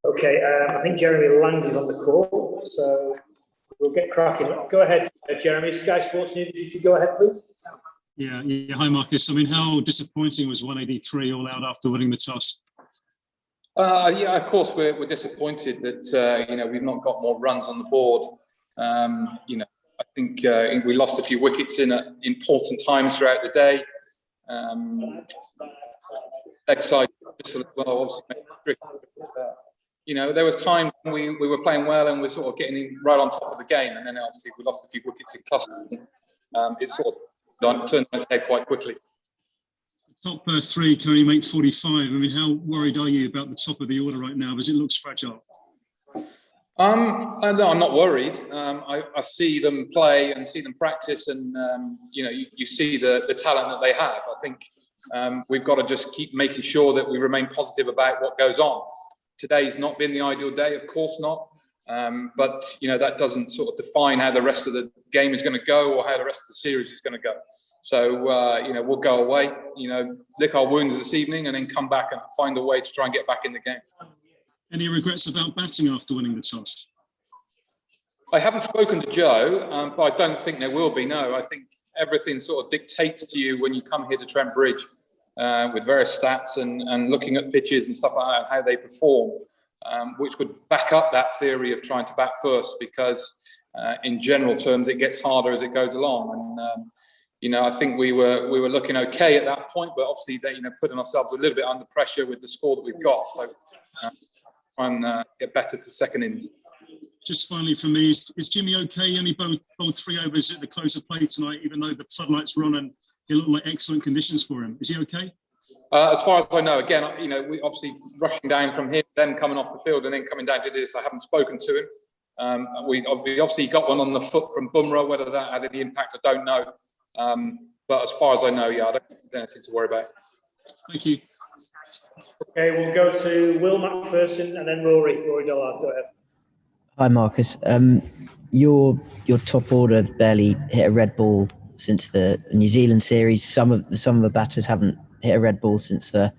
Okay, I think Jeremy Lang is on the call, so we'll get cracking. Go ahead, Jeremy. Sky Sports News, you could go ahead, please. Yeah. Hi, Marcus. I mean, how disappointing was 183 all out after winning the toss? Yeah, of course, we're disappointed that we've not got more runs on the board. I think we lost a few wickets in important times throughout the day. Excited as well, obviously. There was time when we were playing well and we're sort of getting right on top of the game, and then obviously we lost a few wickets in cluster. It sort of turned on its head quite quickly. Top three can only make 45. I mean, how worried are you about the top of the order right now? Because it looks fragile. No, I'm not worried. I see them play and see them practice, and you see the talent that they have. I think we've got to just keep making sure that we remain positive about what goes on. Today's not been the ideal day, of course not. But that doesn't sort of define how the rest of the game is going to go or how the rest of the series is going to go. So we'll go away, lick our wounds this evening, and then come back and find a way to try and get back in the game. Any regrets about batting after winning the toss? I haven't spoken to Joe, but I don't think there will be. No, I think everything sort of dictates to you when you come here to Trent Bridge with various stats and looking at pitches and stuff like that, and how they perform, which would back up that theory of trying to bat first, because in general terms, it gets harder as it goes along. And I think we were looking okay at that point, but obviously putting ourselves a little bit under pressure with the score that we've got. So try and get better for second innings. Just finally for me, is Jimmy okay? He only bowled 3 overs at the close of play tonight, even though the floodlights were on and it looked like excellent conditions for him. Is he okay? As far as I know, again, we obviously rushing down from here, then coming off the field and then coming down to this. I haven't spoken to him. We obviously got one on the foot from Bumrah. Whether that had any impact, I don't know. But as far as I know, I don't think there's anything to worry about. Thank you. Okay, we'll go to Will McPherson and then Rory Dollard. Go ahead. Hi, Marcus. Your top order barely hit a red ball since the New Zealand series. Some of the batters haven't hit a red ball since the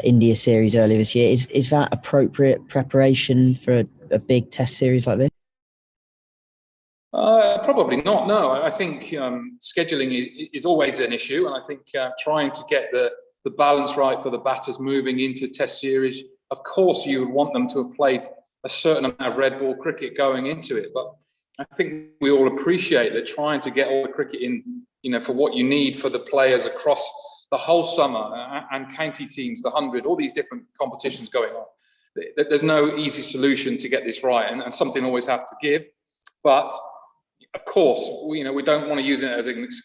India series earlier this year. Is that appropriate preparation for a big test series like this? Probably not. No, I think scheduling is always an issue, and I think trying to get the balance right for the batters moving into test series. Of course, you would want them to have played a certain amount of red ball cricket going into it, but I think we all appreciate that trying to get all the cricket in, for what you need for the players across the whole summer and county teams, the 100, all these different competitions going on. There's no easy solution to get this right, and something always have to give. But of course, we don't want to use it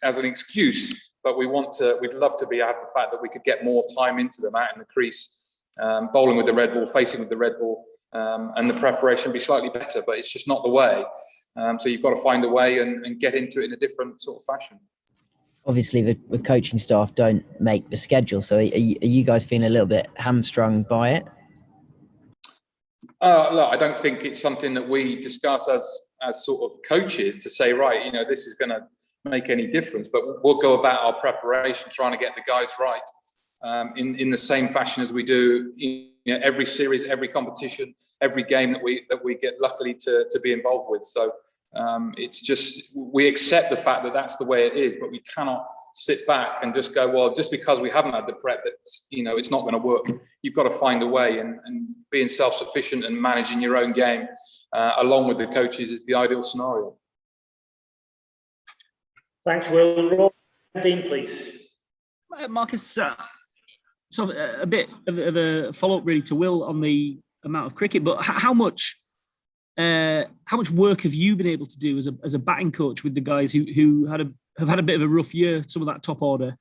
as an excuse, but we'd love to have the fact that we could get more time into them out in the crease, bowling with the red ball, facing with the red ball, and the preparation be slightly better, but it's just not the way. So you've got to find a way and get into it in a different sort of fashion. Obviously, the coaching staff don't make the schedule, so are you guys feeling a little bit hamstrung by it? Look, I don't think it's something that we discuss as sort of coaches to say, right, this is going to make any difference. But we'll go about our preparation, trying to get the guys right in the same fashion as we do every series, every competition, every game that we get luckily to be involved with. So it's just, we accept the fact that that's the way it is, but we cannot sit back and just go, well, just because we haven't had the prep, that's it's not going to work. You've got to find a way, and being self-sufficient and managing your own game along with the coaches is the ideal scenario. Thanks, Will. Dean, please. Marcus, so a bit of a follow-up really to Will on the amount of cricket, but how much work have you been able to do as a batting coach with the guys who have had a bit of a rough year, some of that top order?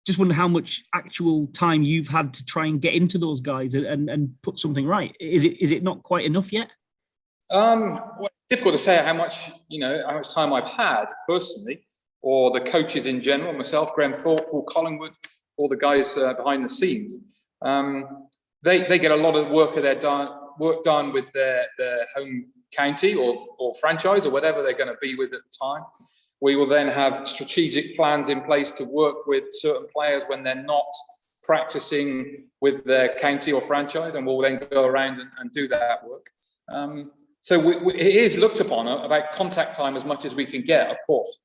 Just wonder how much actual time you've had to try and get into those guys and put something right. Is it not quite enough yet? Well, difficult to say how much time I've had personally, or the coaches in general, myself, Graham Thorpe, Paul Collingwood, all the guys behind the scenes. They get a lot of work done with their home county or franchise or whatever they're going to be with at the time. We will then have strategic plans in place to work with certain players when they're not practicing with their county or franchise, and we'll then go around and do that work. So it is looked upon about contact time as much as we can get, of course.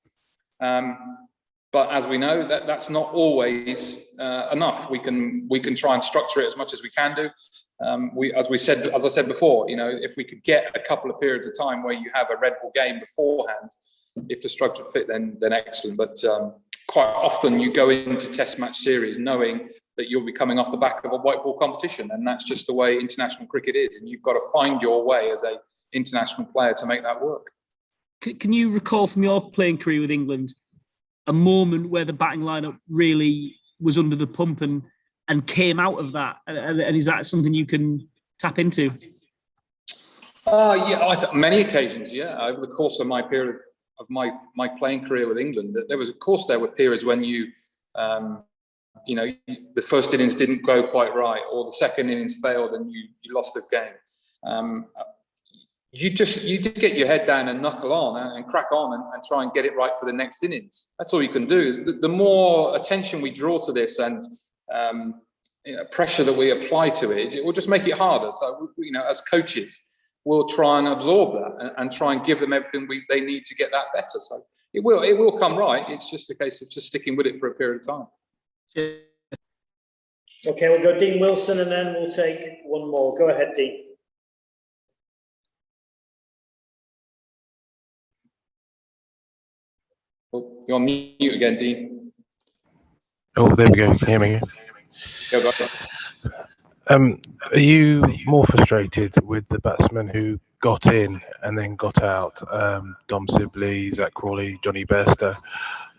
But as we know, that's not always enough. We can try and structure it as much as we can do. As I said before, if we could get a couple of periods of time where you have a Red Bull game beforehand, if the structure fit, then excellent. But quite often you go into Test match series knowing that you'll be coming off the back of a white ball competition, and that's just the way international cricket is. And you've got to find your way as a international player to make that work. Can you recall from your playing career with England a moment where the batting lineup really was under the pump and came out of that? And is that something you can tap into? Yeah, many occasions. Yeah, over the course of my period of my playing career with England, there were periods when the first innings didn't go quite right, or the second innings failed and you lost a game. You just get your head down and knuckle on and crack on and try and get it right for the next innings. That's all you can do. The more attention we draw to this and pressure that we apply to it, it will just make it harder. So, as coaches, we'll try and absorb that and try and give them everything they need to get that better. So it will come right. It's just a case of just sticking with it for a period of time. Okay, we'll go Dean Wilson and then we'll take one more. Go ahead, Dean. Oh, you're on mute again, Dean. Oh, there we go. Can you hear me? Go ahead. Are you more frustrated with the batsmen who got in and then got out, Dom Sibley, Zach Crawley, Johnny Bairstow,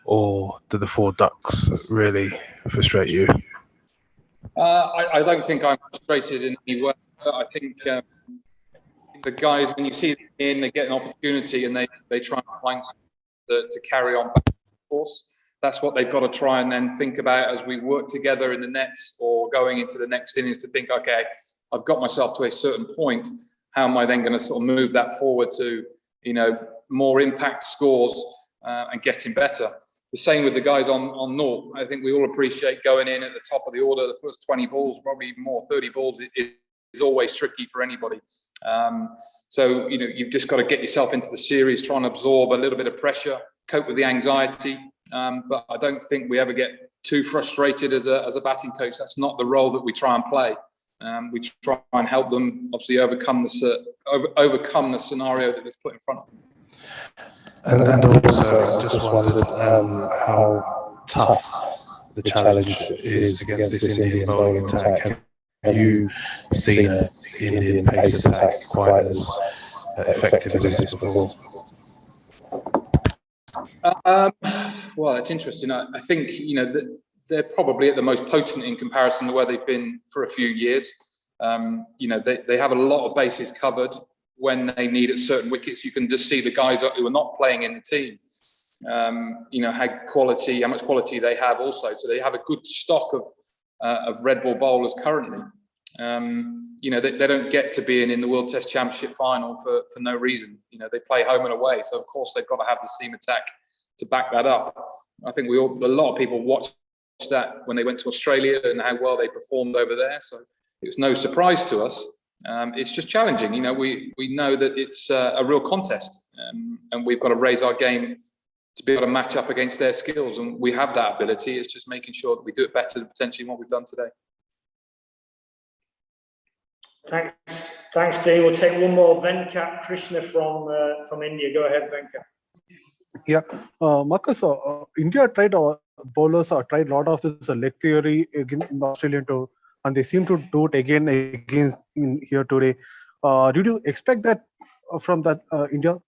or do the four ducks really frustrate you? I don't think I'm frustrated in any way. I think the guys, when you see them in, they get an opportunity and they try and find something to carry on back, of course. That's what they've got to try and then think about as we work together in the nets or going into the next innings, to think, okay, I've got myself to a certain point. How am I then going to sort of move that forward to, more impact scores and getting better? The same with the guys on North. I think we all appreciate going in at the top of the order. The first 20 balls, probably even more, 30 balls is always tricky for anybody. So, you've just got to get yourself into the series, try and absorb a little bit of pressure, cope with the anxiety. But I don't think we ever get too frustrated as a batting coach. That's not the role that we try and play. We try and help them, obviously, overcome the scenario that is put in front of them. And also, I just wondered how tough the challenge is against this Indian bowling attack. Have you seen an Indian pace attack quite as effective as this before? Well, it's interesting. I think, they're probably at the most potent in comparison to where they've been for a few years. They have a lot of bases covered when they need at certain wickets. You can just see the guys who are not playing in the team, how much quality they have also. So they have a good stock of red ball bowlers currently. They don't get to be in the World Test Championship final for no reason. They play home and away. So, of course, they've got to have the seam attack to back that up. I think a lot of people watched that when they went to Australia and how well they performed over there. So it was no surprise to us. It's just challenging. We know that it's a real contest, and we've got to raise our game to be able to match up against their skills. And we have that ability. It's just making sure that we do it better than potentially what we've done today. Thanks, Dean. We'll take one more. Venkat Krishna from India. Go ahead, Venkat. Yeah, Marcus, India tried bowlers tried a lot of this leg theory again in the Australian tour, and they seem to do it again in here today. Did you expect that from that India?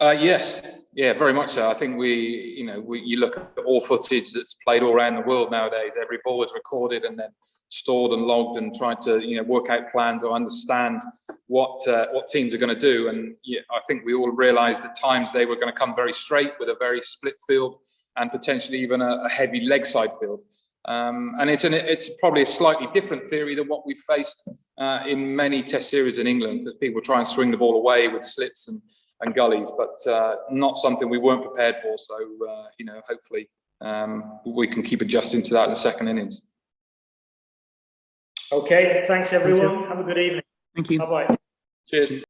Yes, yeah, very much so. I think you look at all footage that's played all around the world nowadays. Every ball is recorded and then stored and logged, and trying to work out plans or understand what teams are going to do. And I think we all realised at times they were going to come very straight with a very split field and potentially even a heavy leg side field. And it's probably a slightly different theory than what we've faced in many Test series in England, as people try and swing the ball away with slips and gullies, but not something we weren't prepared for. So hopefully we can keep adjusting to that in the second innings. Okay, thanks everyone. Have a good evening. Thank you. Bye-bye. Cheers.